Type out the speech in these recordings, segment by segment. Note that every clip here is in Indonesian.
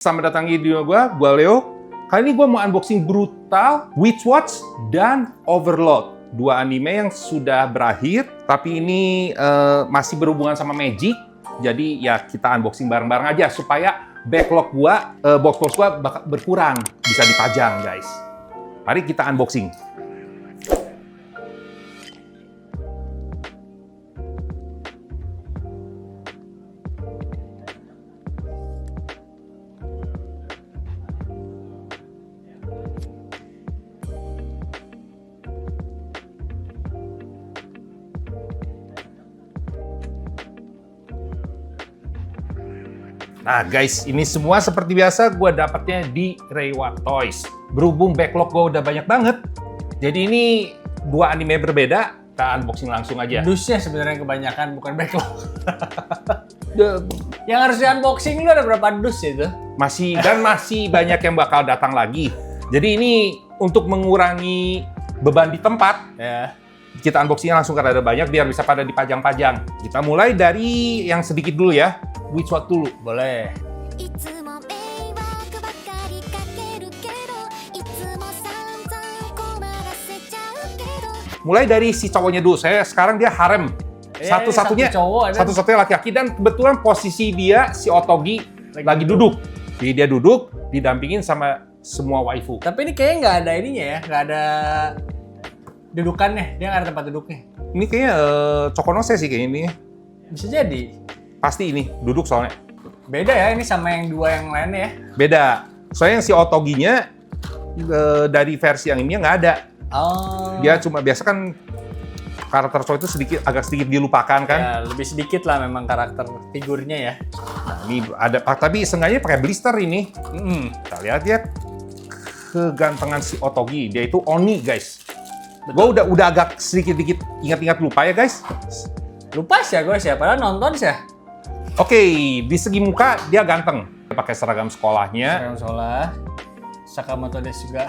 Selamat datang di video gue Leo. Kali ini gue mau unboxing Brutal, Witch Watch, dan Overlord. Dua anime yang sudah berakhir, tapi ini masih berhubungan sama Magic. Jadi ya kita unboxing bareng-bareng aja supaya backlog gue, box-box gue berkurang. Bisa dipajang guys. Mari kita unboxing. Nah guys, ini semua seperti biasa gue dapatnya di Reiwa Toys. Berhubung backlog gue udah banyak banget, jadi ini dua anime berbeda, kita unboxing langsung aja. Dusnya sebenarnya kebanyakan, bukan backlog. Yang harus di-unboxing lu ada berapa dus itu? Masih banyak yang bakal datang lagi. Jadi ini untuk mengurangi beban di tempat, Ya. kita unboxing langsung karena ada banyak, biar bisa pada dipajang-pajang. Kita mulai dari yang sedikit dulu ya. Witch Watch dulu. Boleh. Mulai dari si cowoknya dulu. Sekarang dia harem. Satu-satunya laki-laki, dan kebetulan posisi dia si Otogi lagi duduk. Jadi dia duduk didampingin sama semua waifu. Tapi ini kayaknya nggak ada ininya ya, nggak ada dudukannya. Dia nggak ada tempat duduknya. Ini kayaknya Chokonose sih kayaknya ini. Bisa jadi. Pasti ini duduk soalnya. Beda ya ini sama yang dua yang lainnya ya. Beda. Soalnya yang si Otoginya dari versi yang ini nggak ada. Oh. Dia cuma biasa kan karakter cowok itu agak sedikit dilupakan kan. Ya, lebih sedikit lah memang karakter figurnya ya. Nah, ini ada, tapi sengaja pakai blister ini. Kita lihat ya kegantengan si Otogi. Dia itu Oni guys. Gue udah agak sedikit ingat-ingat lupa ya guys. Lupa sih ya gue sih, padahal nonton sih ya. Oke, di segi muka dia ganteng. Dia pakai seragam sekolahnya. Seragam sekolah. Sakamoto desu juga.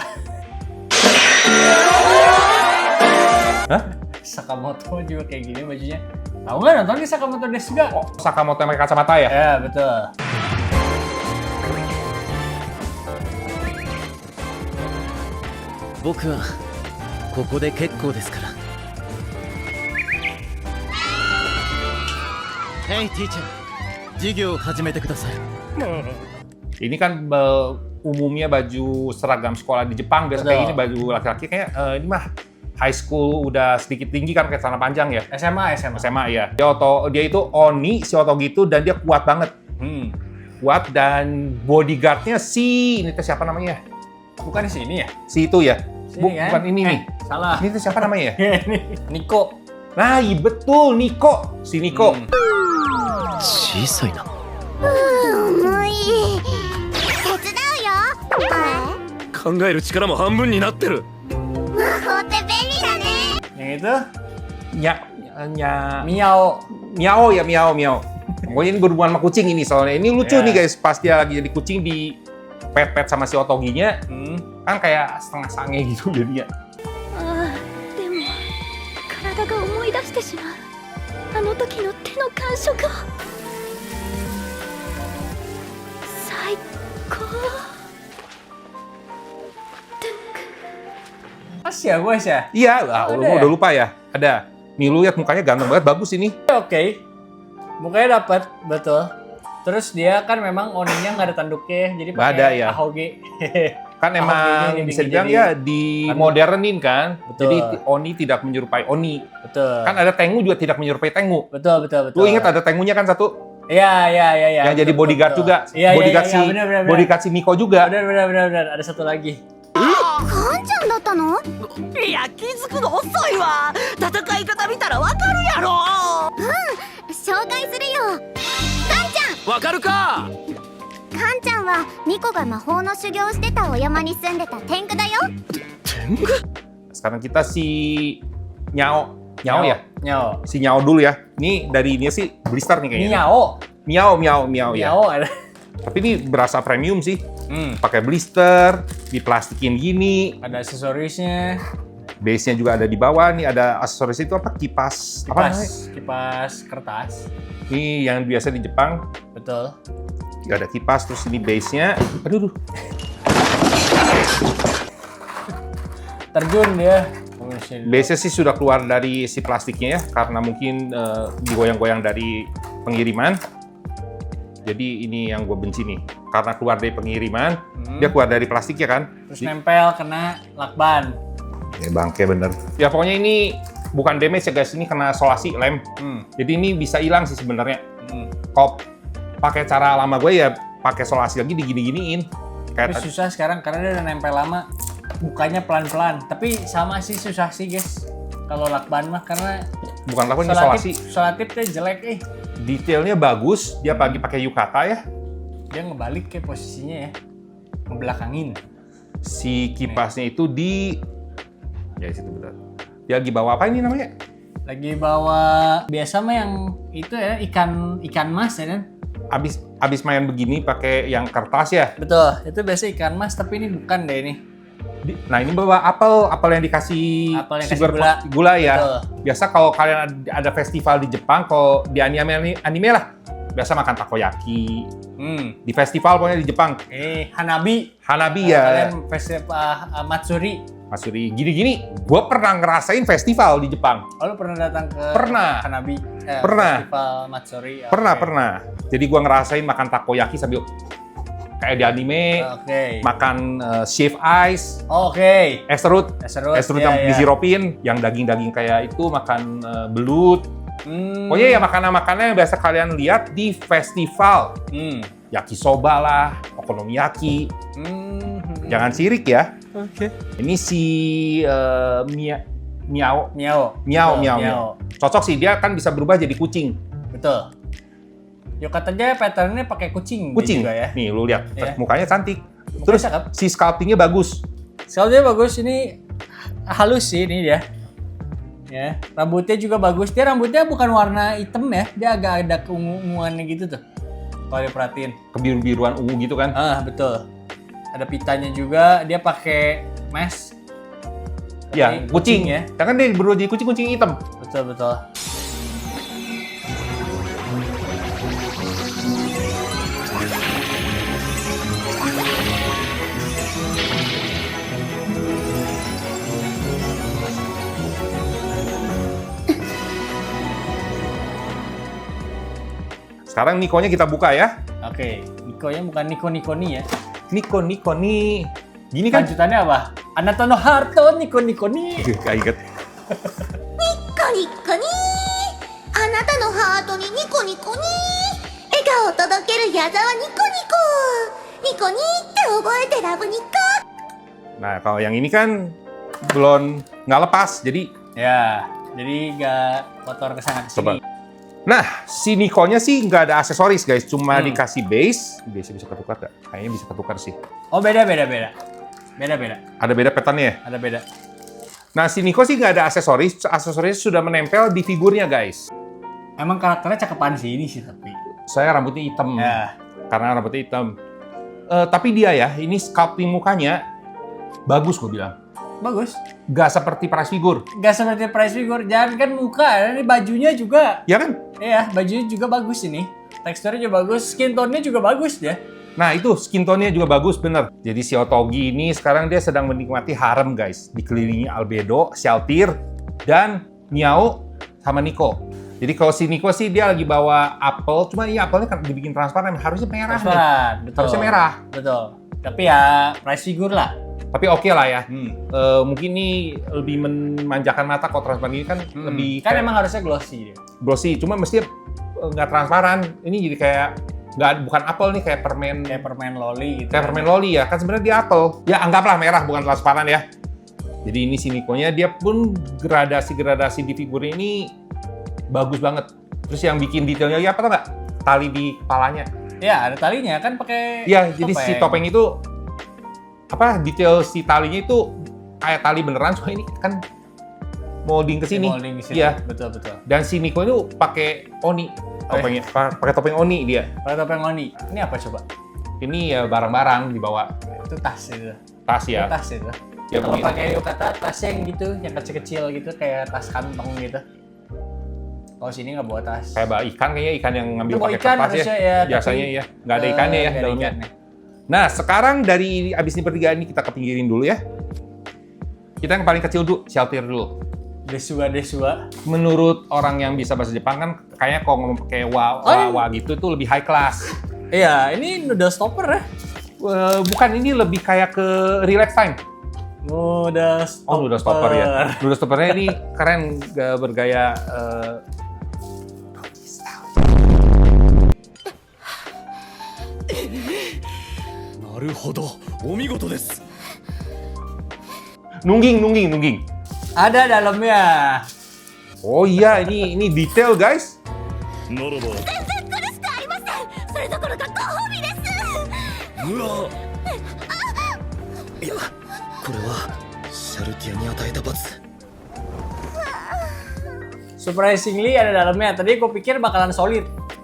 Hah? Sakamoto juga kayak gini bajunya. Tahu nggak nonton di Sakamoto desu juga? Oh, Sakamoto yang pakai kacamata ya? Ya, betul. Boku wa koko de kekkou desu kara. Hey teacher, 授業を始めてください. Ini kan umumnya baju seragam sekolah di Jepang biasa kayak ini, baju laki-laki kayak ini mah high school udah sedikit tinggi kan kayak celana panjang ya. SMA ya. Dia itu Oni si Otogi itu, dan dia kuat banget. Kuat, dan bodyguardnya si ini tuh siapa namanya? Bukan di sini ya? Si itu ya. Sini, kan? Bukan ini nih. Salah. Ini tuh siapa namanya ya? Niko. Nah, iya betul, Niko. Si Niko. 小さいな。重い。手伝うよ。考える力も半分になってる。魔法って便利だね。 Yang itu? Miao. Miao. Miao. Pokoknya ini berhubungan sama kucing ini soalnya. Ini lucu nih guys, pas dia lagi jadi kucing di pet sama si Otoginya. Kan kayak setengah sange gitu jadinya. でも体が思い出してしまう。あの時の手の感触を。最高。 Pas ya gue sih ya? Iya, Ada lu ya? udah lupa ya? Ada. Nih lu lihat mukanya ganteng banget, bagus ini. Oke. Mukanya dapat, betul. Terus dia kan memang Oninya nggak ada tanduknya, jadi Nggak ada, pakai ya. ahoge. Kan emang Ahoge-nya bisa dibilang jadi ya di modernin kan. Betul. Jadi Oni tidak menyerupai Oni. Betul. Kan ada Tengu juga tidak menyerupai Tengu. Betul. Lu ingat ada Tengunya kan satu? Iya. Yang jadi bodyguard juga. Iya, Bodyguard si benar. bodyguard si Niko juga. Benar. Ada satu lagi. カンちゃんだったの？いや気づくの遅いわ戦い方見たらわかるやろ紹介するよ。カンちわかるか。ゃん。カンちゃんはニコが魔法の修行をしてたお山に住んでた天狗だよ。 Sekarang kita si Nyao ya? Nyao. Si Nyao dulu ya. Ini dari ini sih blister nih kayaknya. Miao ya. Nyao ada. Tapi ini berasa premium sih. Pakai blister, diplastikin gini. Ada aksesorisnya. Base-nya juga ada di bawah nih, ada aksesoris itu apa? Kipas. Apa namanya? Kipas kertas. Ini yang biasa di Jepang, Betul. nggak ada kipas, terus ini base-nya. Aduh. Terjun dia. Base-nya sih sudah keluar dari si plastiknya ya, karena mungkin digoyang-goyang dari pengiriman. Jadi ini yang gue benci nih, karena keluar dari pengiriman, dia keluar dari plastiknya kan. Terus nempel kena lakban. Ya bangke bener. Ya pokoknya ini bukan damage ya guys, ini kena solasi lem. Jadi ini bisa hilang sih sebenarnya. Kalau pakai cara lama gue ya pakai solasi lagi digini-giniin. Tapi susah sekarang karena dia udah nempel lama. Bukanya pelan-pelan. Tapi sama sih susah sih guys. Kalau lakban mah karena bukan lakban ini solasi. Solatipnya jelek Detailnya bagus, dia pakai yukata ya. Dia ngebalik ke posisinya ya. Ngebelakangin. Si kipasnya itu ya situ benar. Dia lagi bawa apa ini namanya? Lagi bawa biasa mah yang itu ya ikan mas ya kan? Abis main begini pakai yang kertas ya. Betul, itu biasa ikan mas tapi ini bukan deh ini. Nah ini bawa apel yang dikasih sugar gula ya. Betul. Biasa kalau kalian ada festival di Jepang, kalau di anime lah, biasa makan takoyaki. Di festival pokoknya di Jepang. Hanabi Ya. Kalian festival Matsuri. Gini-gini, gue pernah ngerasain festival di Jepang. Oh, lu pernah datang ke Pernah. Hanabi? Pernah. Festival Matsuri. Pernah. Jadi gue ngerasain makan takoyaki sambil kayak di anime, makan shaved ice, es serut yang disiropin, yang daging-daging kayak itu, makan belut. Pokoknya ya makanan-makanan yang biasa kalian lihat di festival. Yakisoba lah, okonomiyaki. Jangan sirik ya. Ini si Miao. Cocok sih, dia kan bisa berubah jadi kucing. Betul. Yo katanya patternnya pakai kucing juga ya. Nih lu lihat, Ya. mukanya cantik. Mukanya Terus cakep. si sculptingnya bagus. Sculptingnya bagus, ini halus sih ini dia. Ya, rambutnya juga bagus. Dia rambutnya bukan warna hitam ya, dia agak ada keunguannya gitu tuh. Kalau diperhatiin. Kebiru-biruan ungu gitu kan. Betul. Ada pitanya juga, dia pakai mask. Ya, kucing ya. Kan dia berubah jadi kucing hitam. Betul. Sekarang Nikonya kita buka ya. Oke, Niko-nya bukan Niko-Nikoni ya. Niko nih. Gini kan? Lanjutannya apa? Anata no Harto Niko-Nikoni. Gak inget. ニコニあなたのハートにニコニコに笑顔を届ける矢沢ニコニコニコニって覚えてラブニコ Nah, kalau yang ini kan belum nggak lepas, jadi Ya, jadi nggak kotor kesana Coba. kesini. Nah, si Nikonya sih nggak ada aksesoris guys, cuma dikasih base. Base bisa ketukar nggak? Kayaknya bisa ketukar sih. Oh beda. Ada beda petannya ya? Ada beda. Nah, si Niko sih nggak ada aksesoris. Aksesoris sudah menempel di figurnya guys. Emang karakternya cakepan sih ini sih tapi. Saya rambutnya hitam. Ya. Karena rambutnya hitam. Tapi dia ya, ini sculpting mukanya bagus gue bilang. Bagus. Nggak seperti price figure. Gak seperti price figure. Jangan kan muka, ini bajunya juga. Ya kan? Iya, bajunya juga bagus ini. Teksturnya juga bagus, skin tone-nya juga bagus dia. Nah itu skin tone-nya juga bagus bener. Jadi si Otogi ini sekarang dia sedang menikmati harem guys. Dikelilingi Albedo, Shaltir, dan Miao sama Niko. Jadi kalau si Niko sih dia lagi bawa apel. Cuma ini apelnya kan dibikin transparan. Harusnya merah. Transparan, betul. Harusnya merah. Betul. Tapi ya price figure lah. Tapi oke lah ya. Mungkin ini lebih memanjakan mata kalau transparan ini kan lebih Kan kayak emang harusnya glossy dia. glossy. Cuma mestinya nggak transparan. Ini jadi kayak bukan apel nih, kayak permen. Kayak permen loli gitu. Kayak permen loli ya, kan sebenarnya dia apel. Ya anggaplah merah, bukan transparan ya. Jadi ini si Nikonya, dia pun gradasi-gradasi di figur ini bagus banget. Terus yang bikin detailnya ya apa tau nggak? Tali di kepalanya. Ya ada talinya kan pakai. Iya, jadi si topeng itu detail si talinya itu kayak tali beneran, soalnya ini kan molding ke sini. Molding di sini. Iya. Betul. Dan si Niko itu pakai oni. Topengnya, pakai topeng oni dia. Pakai topeng oni. Ini apa coba? Ini ya barang-barang dibawa. Itu tas itu. Tas ya. Tas itu. Ya, kalau begini. pakai kata tas yang gitu, yang kecil-kecil gitu, kayak tas kantong gitu. Kalau sini nggak bawa tas. Kayak ikan, kayaknya ikan yang ngambil Itu bawa pakai ikan kertas harusnya ya. ya, Biasanya tapi, ya, nggak ada ikannya ya nggak ada dalamnya. ikannya. Nah, sekarang dari abis ini pertigaan ini kita kepinggirin dulu ya. Kita yang paling kecil dulu, shelter dulu. Desua. Menurut orang yang bisa bahasa Jepang kan, kayaknya kalau ngomong pakai wa gitu itu lebih high class. Iya, ini noodle stopper ya. Bukan, ini lebih kayak ke relax time. Noodle stopper. Oh, noodle stopper ya. Noodle stoppernya ini keren, bergaya. なるほどお見事です Nungging. Ada dalamnya. Oh iya, ini detail guys. ならば苦しくありません。それどころかご褒美です。うわいやこれはシャルティアに与えた罰 Surprisingly ada dalamnya. Tadi gue pikir bakalan solid.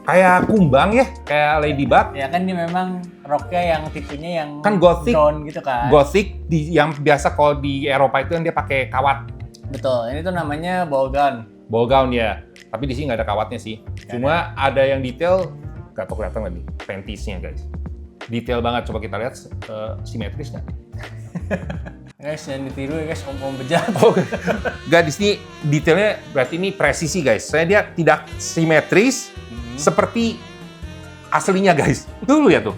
Kayak kumbang ya, kayak ladybug. Ya kan dia memang roknya yang tipenya yang Kan gothic. down gitu kan. Gothic yang biasa kalau di Eropa itu kan dia pakai kawat. Betul. Ini tuh namanya ball gown. Ball gown ya. Tapi di sini nggak ada kawatnya sih. Cuma ada yang detail, nggak tahu kelihatan nggak nih, pantiesnya guys. Detail banget. Coba kita lihat simetris nggak? Guys, jangan ditiru ya guys, om-om bejat. Oh, nggak, di sini detailnya berarti ini presisi guys. Saya dia tidak simetris seperti aslinya guys. Itu lihat tuh.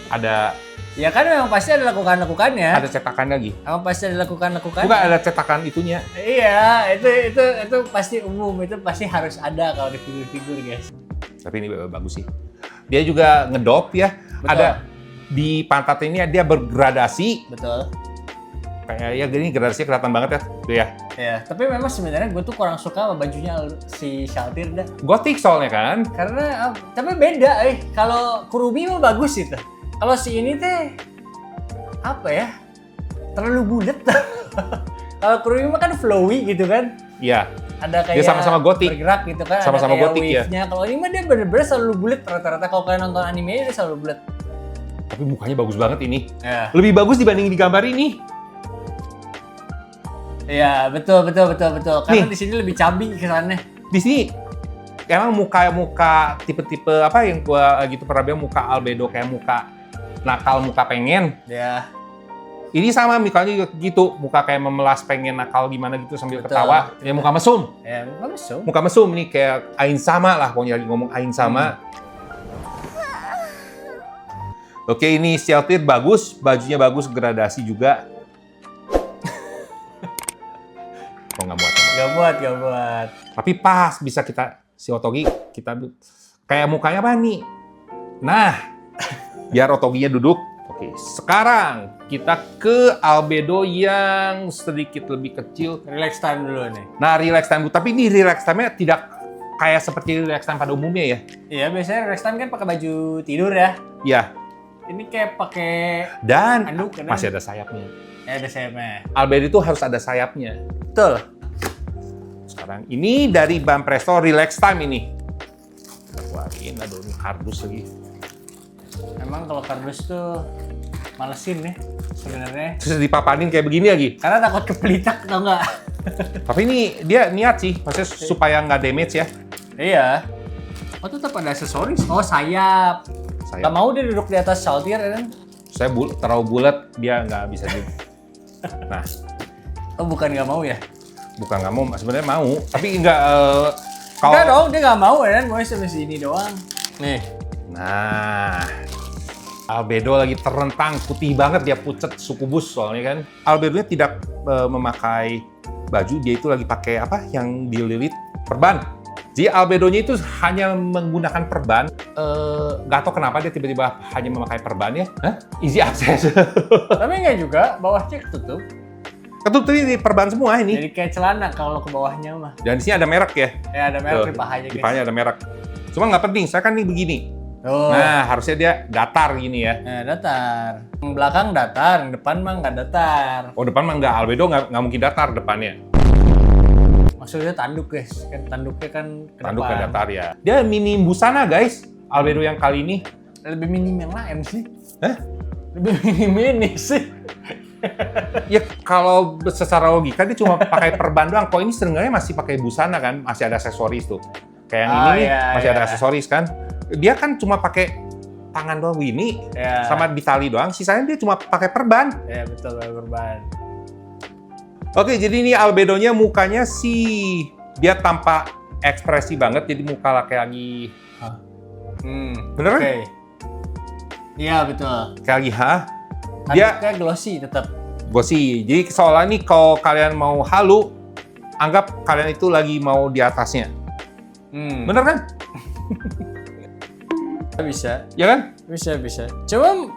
Ada Ya kan memang pasti ada lakukan-lakukannya. cetakan lagi. Memang pasti ada lakukan-lakukan. Bukan, ada cetakan itunya. Iya, itu pasti umum, itu pasti harus ada kalau di figur-figur guys. Tapi ini bagus sih. Dia juga ngedop ya. Betul. Ada di pantat ini dia bergradasi. Betul. Kayak ya gini gradasinya kelihatan banget ya. Tuh ya. Ya, tapi memang sebenarnya gue tuh kurang suka sama bajunya si Shaltir dah. Gothic soalnya kan. Karena tapi beda kalau Kurumi mah bagus itu. Kalau si ini teh apa ya? Terlalu bulat. Kalau Kurumi mah kan flowy gitu kan. Iya. Ada kayak Dia sama-sama gothic. bergerak gitu kan. Sama-sama ada kayak gothic ya. wave-nya. Kalau ini mah dia bener-bener selalu bulat rata-rata. Kalau kalian nonton anime dia selalu bulat. Tapi mukanya bagus banget ini. Ya. Lebih bagus dibanding di gambar ini. Iya, betul. Karena Nih. di sini lebih cabi kesannya. Di sini emang muka tipe-tipe apa yang gua gitu pernah bilang, muka albedo kayak muka nakal, muka pengen. Ya. Ini sama mukanya juga gitu, muka kayak memelas pengen nakal gimana gitu sambil Betul. ketawa. Ya muka mesum. Ya, bagus so. Muka mesum nih kayak Ain sama lah, pokoknya lagi ngomong Ain sama. Oke, ini Sheltir bagus, bajunya bagus, gradasi juga. Oh, nggak muat. Gak buat. Tapi pas bisa kita, si Otogi, kita kayak mukanya apa nih? Nah, biar Otoginya duduk. Oke, sekarang kita ke albedo yang sedikit lebih kecil. Relax time dulu nih. Nah, relax time. Tapi ini relax time-nya tidak kayak seperti relax time pada umumnya ya. Iya, biasanya relax time kan pakai baju tidur ya. Iya. Ini kayak pakai Dan anduk kan. masih ada sayapnya. Ya, ada sayapnya. Albedo itu harus ada sayapnya. Betul. Sekarang ini dari Ban Presto Relax Time ini. Wah, ini aduh, ini kardus lagi. Emang kalau kardus tuh malesin ya sebenarnya. Terus dipapanin kayak begini lagi. Karena takut kepelitak tau nggak? Tapi ini dia niat sih, maksudnya supaya nggak damage ya. Iya. Oh, tetap ada aksesoris. Oh, sayap. Saya, Gak mau dia duduk di atas Shaltir ya kan? saya terlalu bulat, dia nggak bisa juga. Nah, Oh, bukan nggak mau ya? bukan nggak mau, sebenarnya mau, tapi nggak Enggak kalau. dong, dia nggak mau ya kan? Mau sampai sini doang. Nih. Nah, albedo lagi terentang, putih banget dia, pucet sukubus soalnya kan. Albedonya tidak memakai baju, dia itu lagi pakai apa yang dililit perban. Jadi albedonya itu hanya menggunakan perban. Nggak tahu kenapa dia tiba-tiba hanya memakai perban ya. Hah? Easy access. Tapi enggak juga, bawahnya ketutup. Ketutup ini perban semua ini. Jadi kayak celana kalau ke bawahnya mah. Dan di sini ada merek ya. Ya ada merek Tuh, di pahanya di guys. pahanya ada merek. Cuma nggak penting, saya kan ini begini. Tuh. Nah, harusnya dia datar gini ya. Nah, datar. Yang belakang datar, yang depan mah nggak datar. Oh, depan mah nggak, albedo nggak mungkin datar depannya. Maksudnya tanduk guys, kan tanduknya kan ke Tanduk depan. nggak datar ya. Dia mini busana guys, albedo yang kali ini. Lebih minim yang lain sih. Hah? Lebih minim ini sih. Ya kalau secara logika dia cuma pakai perban doang. Kok ini sebenarnya masih pakai busana kan, masih ada aksesoris tuh. Kayak yang Oh, ini nih, iya, masih ada iya. aksesoris kan. Dia kan cuma pakai tangan doang ini Ya. sama di tali doang. Sisanya dia cuma pakai perban. Ya betul, berban. Oke, jadi ini albedonya mukanya sih dia tampak ekspresi banget. Jadi muka laki-laki, bener kan? Oke. Iya betul. Kayak lagi dia Tanduknya glossy tetap. gosip. Jadi seolah nih kalau kalian mau halu, anggap kalian itu lagi mau di atasnya. Bener kan? Bisa. Ya kan? Bisa. Cuma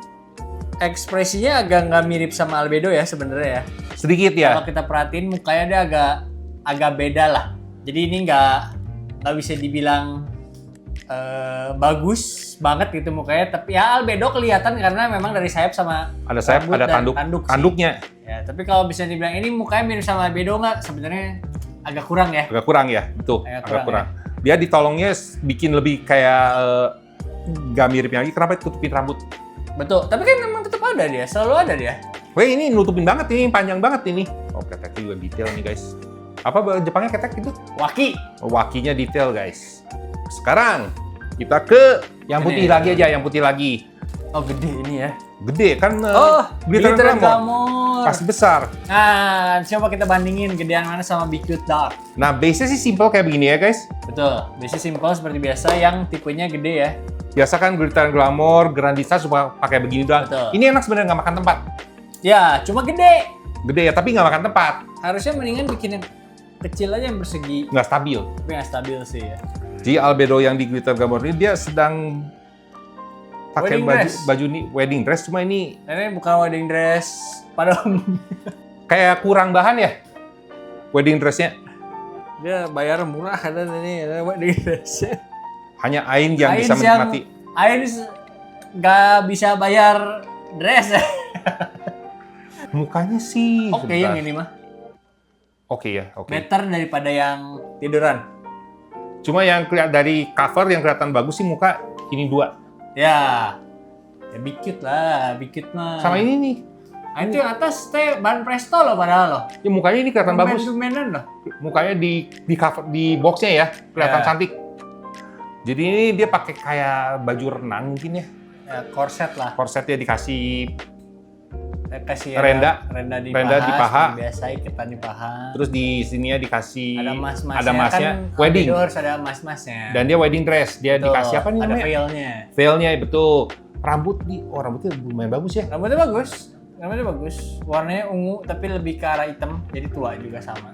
ekspresinya agak nggak mirip sama albedo ya sebenarnya ya. Sedikit Kalau ya. kita perhatiin mukanya dia agak beda lah. Jadi ini nggak bisa dibilang bagus banget gitu mukanya. Tapi ya albedo kelihatan karena memang dari sayap sama Ada sayap, rambut ada dan tanduk, sih. tanduknya Ya, tapi kalau bisa dibilang ini mukanya mirip sama albedo nggak? Sebenarnya agak kurang ya. agak kurang ya, betul, Agak agak kurang, kurang. Dia ditolongnya bikin lebih kayak nggak miripnya lagi. Kenapa tutupin rambut? Betul. Tapi kan memang tetap ada dia, selalu ada dia. Weh, ini nutupin banget ini, panjang banget ini. Oh, keteknya juga detail nih guys. Apa Jepangnya ketek itu? Waki. Wakinya detail guys. Sekarang kita ke yang putih Ini. lagi aja, yang putih lagi. Oh gede ini ya. Gede kan? Glitteran Glamour. Glamour. Pasti besar. Nah, coba kita bandingin gedean mana sama Be Cute Dark. Nah, base-nya sih simple kayak begini ya guys. Betul. Basic simple seperti biasa yang tipenya gede ya. Biasa kan Glitteran Glamour, Grandista suka pakai begini doang. Betul. Ini enak sebenarnya, nggak makan tempat. Ya, cuma gede. Gede ya, tapi nggak makan tempat. Harusnya mendingan bikin yang kecil aja yang persegi. Nggak stabil. Tapi nggak stabil sih ya. Jadi albedo yang di Glitter Glamour ini dia sedang pakai Wedding baju dress. baju ini wedding dress, cuma ini Ini bukan wedding dress pada umumnya. kayak kurang bahan ya wedding dressnya. Dia bayar murah ada ini ada wedding dress. Hanya Ain yang Ain bisa yang- menikmati. Ain nggak bisa bayar dress ya. Mukanya sih Oke sebentar. yang ini mah. Oke ya, oke. Better daripada yang tiduran. Cuma yang kelihatan dari cover yang kelihatan bagus sih muka ini dua. Ya. Ya Be Cute mah. Sama ini nih. Ah, itu yang atas teh ban presto loh padahal loh. Ya mukanya ini kelihatan bagus. Dumenan loh. Mukanya di cover di boxnya ya kelihatan Ya. cantik. Jadi ini dia pakai kayak baju renang mungkin ya. Ya, korset lah. Korsetnya dikasih Kasih Renda. renda di Renda paha. di paha. seperti biasa iketan di paha. terus di sininya dikasih Ada mas-masnya. ada masnya kan, wedding. Albedo harus ada mas-masnya. Dan dia wedding dress. Dia Betul. dikasih apa nih Ada namanya? veilnya. Veilnya betul. Rambutnya lumayan bagus ya. Rambutnya bagus. Warnanya ungu tapi lebih ke arah hitam. Jadi tua juga sama.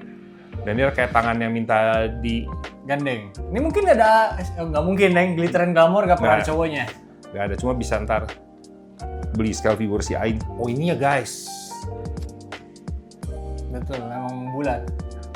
Dan dia kayak tangannya minta di Gandeng. Ini mungkin ada, nggak mungkin Neng, Glitteran Glamour nggak pernah Nggak. ada cowoknya. nggak ada, cuma bisa ntar beli scale figure si Ain. Oh ini ya guys. Betul, memang bulat.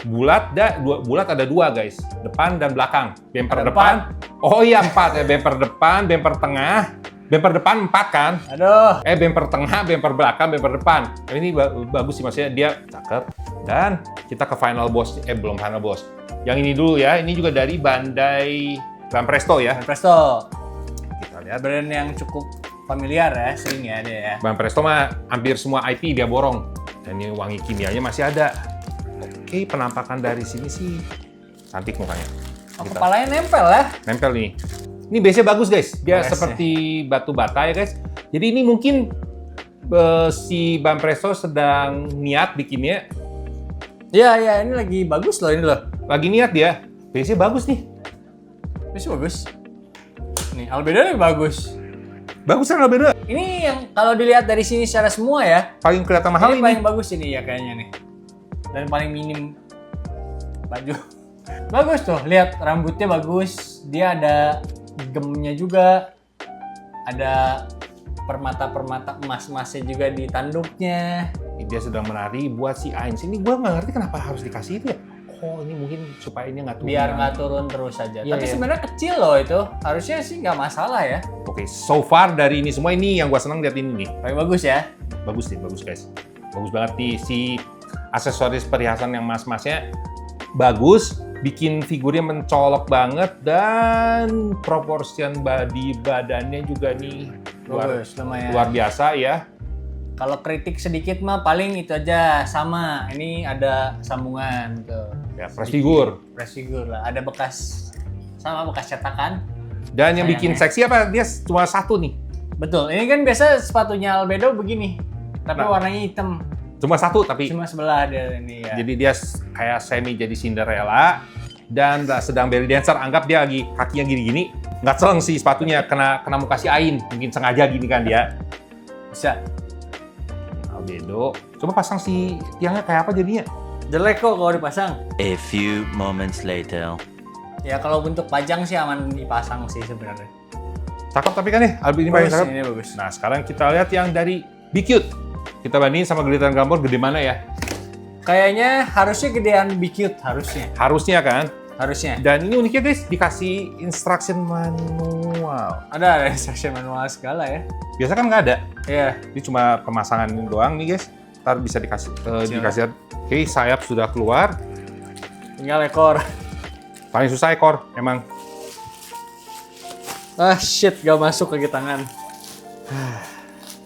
Bulat ada dua guys, depan dan belakang. Bumper Ada depan. Oh iya 4 ya, bumper depan, bumper tengah. Bumper depan 4 kan? Aduh, Bumper tengah, bumper belakang, bumper depan. Nah, ini bagus sih, maksudnya dia cakep. Dan kita ke final boss, belum final boss. Yang ini dulu ya, ini juga dari Bandai Banpresto ya. Presto. Kita lihat. Brand yang cukup familiar ya, sering ya dia ya. Banpresto mah hampir semua IP dia borong. Dan ini wangi kimianya masih ada. Oke, penampakan dari sini sih cantik mukanya. Oh, Kita kepalanya nempel ya. nempel nih. Ini base-nya bagus guys. Dia Base-nya. seperti batu bata ya guys. Jadi ini mungkin si Banpresto sedang niat bikinnya. Iya, ini lagi bagus loh ini loh. Lagi niat dia. Base-nya bagus nih. Ini bagus. Nih, Albedo nih bagus. Bagus kan beda. Ini yang kalau dilihat dari sini secara semua ya, Paling kelihatan mahal ini ini. paling bagus ini ya kayaknya nih. Dan paling minim baju. Bagus tuh, lihat rambutnya bagus. Dia ada gemnya juga. Ada permata-permata emas-emasnya juga di tanduknya. Dia sedang menari buat si Ains. Ini gue nggak ngerti kenapa harus dikasih itu ya. Oh ini mungkin supaya ini nggak turun. Biar nggak turun terus saja. Iya, Tapi iya. sebenarnya kecil loh itu. Harusnya sih nggak masalah ya. Oke, so far dari ini semua ini yang gue seneng lihat ini nih. Paling bagus ya. Bagus nih, bagus guys. Bagus banget nih si aksesoris perhiasan yang mas-masnya bagus, bikin figurnya mencolok banget dan proportion body badannya juga nih Bagus, lumayan. luar biasa ya. Kalau kritik sedikit mah paling itu aja sama. Ini ada sambungan tuh. Ya, press figure. Press figure lah. Ada bekas sama bekas cetakan. Dan yang bikin Sayangnya. seksi apa? Dia cuma satu nih. Betul. Ini kan biasa sepatunya Albedo begini. Tapi Nah. warnanya hitam. Cuma satu tapi. Cuma sebelah dia ini ya. Jadi dia kayak semi jadi Cinderella. Dan sedang belly dancer, anggap dia lagi kakinya gini-gini. Nggak celeng sih sepatunya, kena mau kasih ain. Mungkin sengaja gini kan dia. Bisa. Albedo. Coba pasang si tiangnya kayak apa jadinya? Jelek kok kalau dipasang. A few moments later. Ya kalau bentuk pajang sih aman dipasang sih sebenarnya. Cakep tapi kan nih, Albedo ini paling Bagus, cakep. ini bagus. Nah sekarang kita lihat yang dari Be Cute. Kita bandingin sama Glitter Glamour, gede mana ya? Kayaknya harusnya gedean Be Cute, harusnya. Harusnya kan? Harusnya. Dan ini uniknya guys, dikasih instruction manual. Ada instruction manual segala ya. Biasa kan nggak ada. Iya. Ini cuma pemasangan doang nih guys. Ntar bisa dikasih dikasih. Oke, sayap sudah keluar. Tinggal ekor. Paling susah ekor, emang. Ah shit, gak masuk kaki tangan.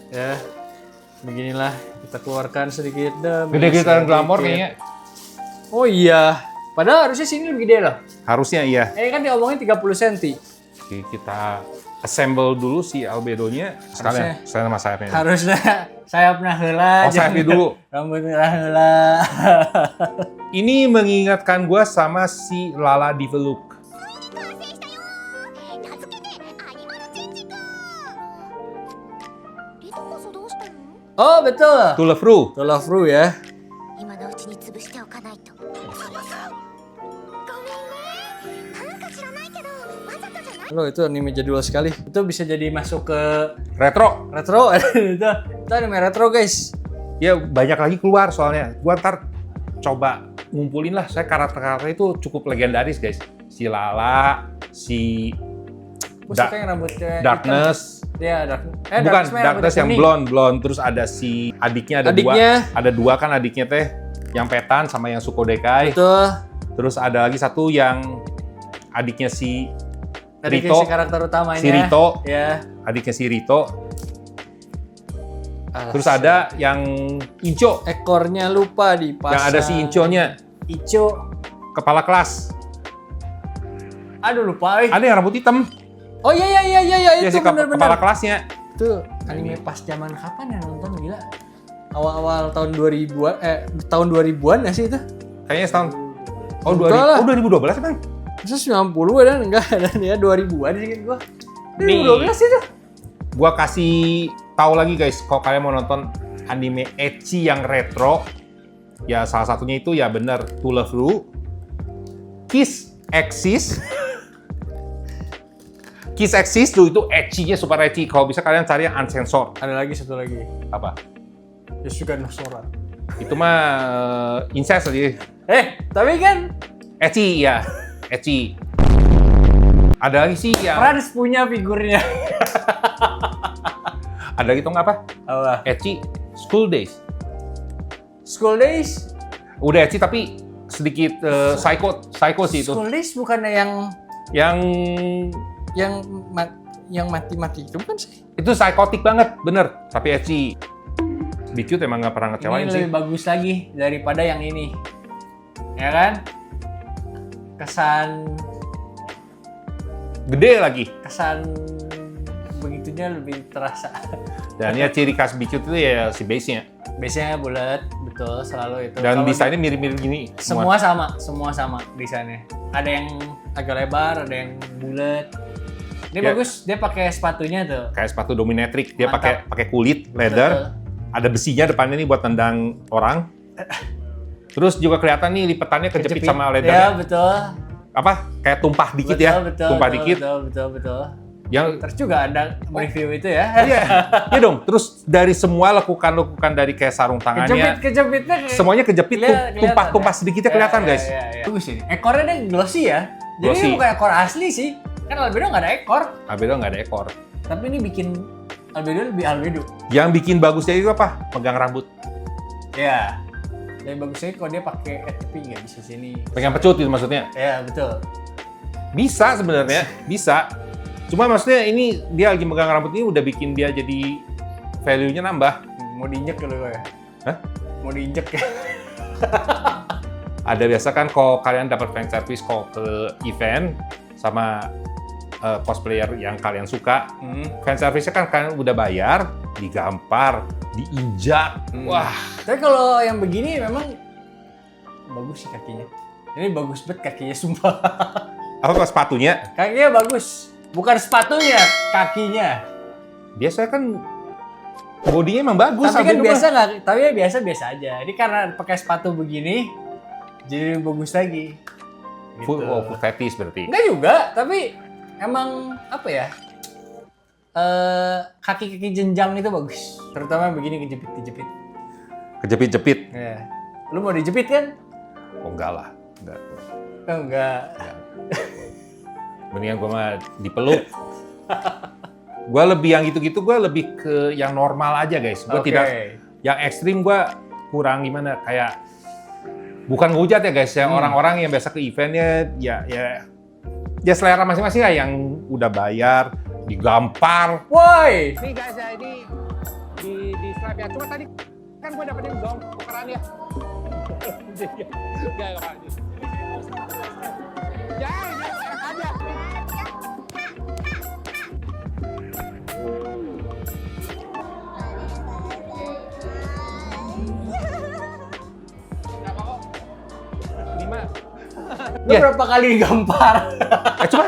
Ya, beginilah kita keluarkan sedikit demi Gede Glitter sedikit. Glamour kayaknya. Oh iya, padahal harusnya sini lebih gede loh. Harusnya iya. Kan diomongin 30 cm. Oke, kita assemble dulu si Albedo-nya. Sekalian, sekalian sama sayapnya. Harusnya sayapnya heula. Oh, sayapnya dulu. Rambutnya heula. Ini mengingatkan gue sama si Lala Diva Look. 名付けてアニマルチェンジかリトこそどうしたの Oh betul. To Love Ru. To Love Ru ya. 今のうちに潰しておかないとごめんねなんか知らないけどわざとじゃない Loh itu anime jadul sekali. Itu bisa jadi masuk ke Retro. retro. Itu anime retro guys. Ya banyak lagi keluar soalnya. Gua ntar coba ngumpulin lah. Saya karakter-karakter itu cukup legendaris guys. Si Lala, si Gue suka yang rambutnya Darkness. Iya, Bukan, Darkness yang blonde. Terus ada si adiknya, ada Adiknya. dua. Ada dua kan adiknya teh. Yang Petan sama yang Sukodekai. Betul. Terus ada lagi satu yang adiknya si Adiknya Rito. si karakter utamanya. Si Rito. Ya. Adiknya si Rito. Alas. Terus ada yang Inco. Ekornya lupa dipasang. Yang ada si Inconya. Ico. Kepala kelas. Aduh lupa. Ada yang rambut hitam. Oh iya Ya, itu si kepala benar-benar. kelasnya. Itu anime pas zaman kapan ya nonton gila? Awal-awal tahun 2000-an tahun 2000-an nggak sih itu? Kayaknya setahun. Oh, Enggak lah. 2012 kan? Masa 90 dan enggak dan ya 2000-an sih gua. Nih. 2012 itu. Gua kasih tahu lagi guys, kalau kalian mau nonton anime ecchi yang retro, ya salah satunya itu ya bener To Love Ru, Kiss Exist. Kiss Exist tuh itu ecchi-nya super ecchi. Kalau bisa kalian cari yang uncensored. Ada lagi satu lagi. Apa? Yasuga no Sora. Itu mah incest aja. Tapi kan Ecchi ya, ecchi. Ada lagi sih yang Franz punya figurnya. ada lagi tuh nggak apa? Apa? Ecchi School Days. School Days. Udah ecchi tapi sedikit psycho sih itu. School Days bukannya Yang yang mati-mati itu bukan sih? itu psikotik banget, bener. Tapi ecchi. Be Cute emang nggak pernah ngecewain Ini sih. lebih bagus lagi daripada yang ini. Ya kan? Kesan Gede lagi. begitunya lebih terasa. Dan ya ciri khas Be Cute itu ya si base-nya. Biasanya bulat, betul, selalu itu. Dan Kalau desainnya mirip-mirip gini. semua sama desainnya. Ada yang agak lebar, ada yang bulat. Ini Ya. bagus, dia pakai sepatunya tuh. Kayak sepatu dominatrix. Dia Mantap. pakai kulit, leather. Ada besinya depannya nih buat tendang orang. Terus juga kelihatan nih lipetannya kejepit sama Ya, leathernya. betul. Apa? Kayak tumpah dikit Betul, ya. betul, Tumpah betul, dikit. Betul. Yang Terus juga ada review itu ya. iya, iya dong. Terus dari semua lekukan dari kayak sarung tangannya, Kejepitnya kayak semuanya kejepit tuh, kelihatan, tumpah-tumpah ya. sedikitnya kelihatan guys. Bagus ini. Ekornya dia glossy ya. Jadi Glossy. ini bukan ekor asli sih. Kan Albedo nggak ada ekor. Albedo nggak ada ekor. Tapi ini bikin Albedo lebih Albedo. Yang bikin bagusnya itu apa? Pegang rambut. Ya. Yang bagusnya kalau dia pakai tapi nggak bisa sini. Pegang pecut itu maksudnya. Ya betul. Bisa sebenarnya, bisa. Cuma maksudnya ini dia lagi megang rambut ini udah bikin dia jadi value-nya nambah. Mau diinjek dulu gue. Hah? Mau diinjek ya? Ada biasa kan kalau kalian dapat fan service kalau ke event sama cosplayer yang kalian suka, fan service-nya kan kalian udah bayar, digampar, diinjak. Wah, Tapi kalau yang begini memang bagus sih kakinya. Ini bagus banget kakinya, sumpah. apa sepatunya? Kakinya bagus. Bukan sepatunya, kakinya. Biasanya kan bodinya emang bagus. Tapi kan Agung biasa mah. nggak, tapi ya biasa-biasa aja. Ini karena pakai sepatu begini, jadi bagus lagi. Full fetish berarti. Enggak juga, tapi emang apa ya? Kaki-kaki jenjang itu bagus. Terutama begini kejepit-kejepit. Kejepit-jepit. Ya. Lu mau dijepit kan? Oh enggak lah. Enggak. Oh, enggak. Mendingan gue mah dipeluk. Gue lebih yang gitu-gitu, gue lebih ke yang normal aja guys. Gue Oke. tidak, yang ekstrim gue kurang gimana, kayak bukan ngehujat ya guys, yang orang-orang yang biasa ke eventnya ya selera masing-masing lah, yang udah bayar, digampar. Woi, Nih guys ya, ini di slide ya. Cuma tadi kan gue dapetin dong tukeran ya. Ya, aja. Lima. lu berapa kali digampar? Cuma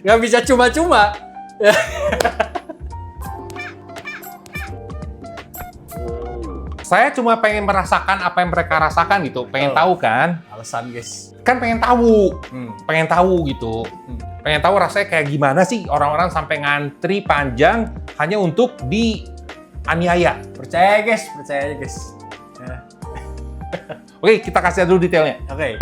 Nggak bisa cuma-cuma. saya cuma pengen merasakan apa yang mereka rasakan gitu, pengen tahu kan? Alasan guys. Kan pengen tahu, Hmm. pengen tahu gitu. Pengen tahu rasanya kayak gimana sih orang-orang sampai ngantri panjang hanya untuk dianiaya. Percaya guys, percaya aja guys. Ya. Oke, kita kasih dulu detailnya. Oke.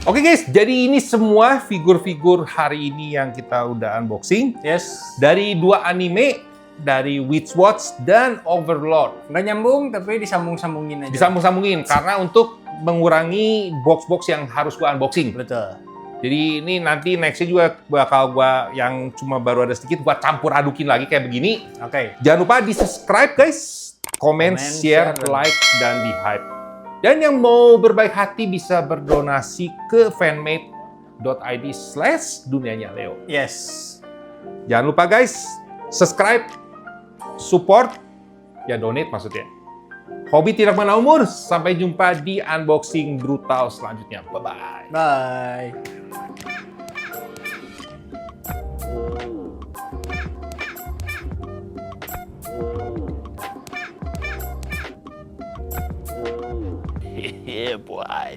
Oke guys, jadi ini semua figur-figur hari ini yang kita udah unboxing. Yes. Dari dua anime, dari Witch Watch dan Overlord. Nggak nyambung tapi disambung-sambungin aja. Disambung-sambungin karena untuk mengurangi box-box yang harus gua unboxing. Betul. Jadi ini nanti nextnya juga bakal gua yang cuma baru ada sedikit gua campur adukin lagi kayak begini. Oke. Jangan lupa di subscribe guys, komen, share, share, like, dan di hype. Dan yang mau berbaik hati bisa berdonasi ke fanmade hobi.id/dunianya Leo. Yes. Jangan lupa guys, subscribe, support, ya donate maksudnya. Hobi tidak mengenal umur. Sampai jumpa di unboxing brutal selanjutnya. Bye-bye. Bye. Yeah, boy.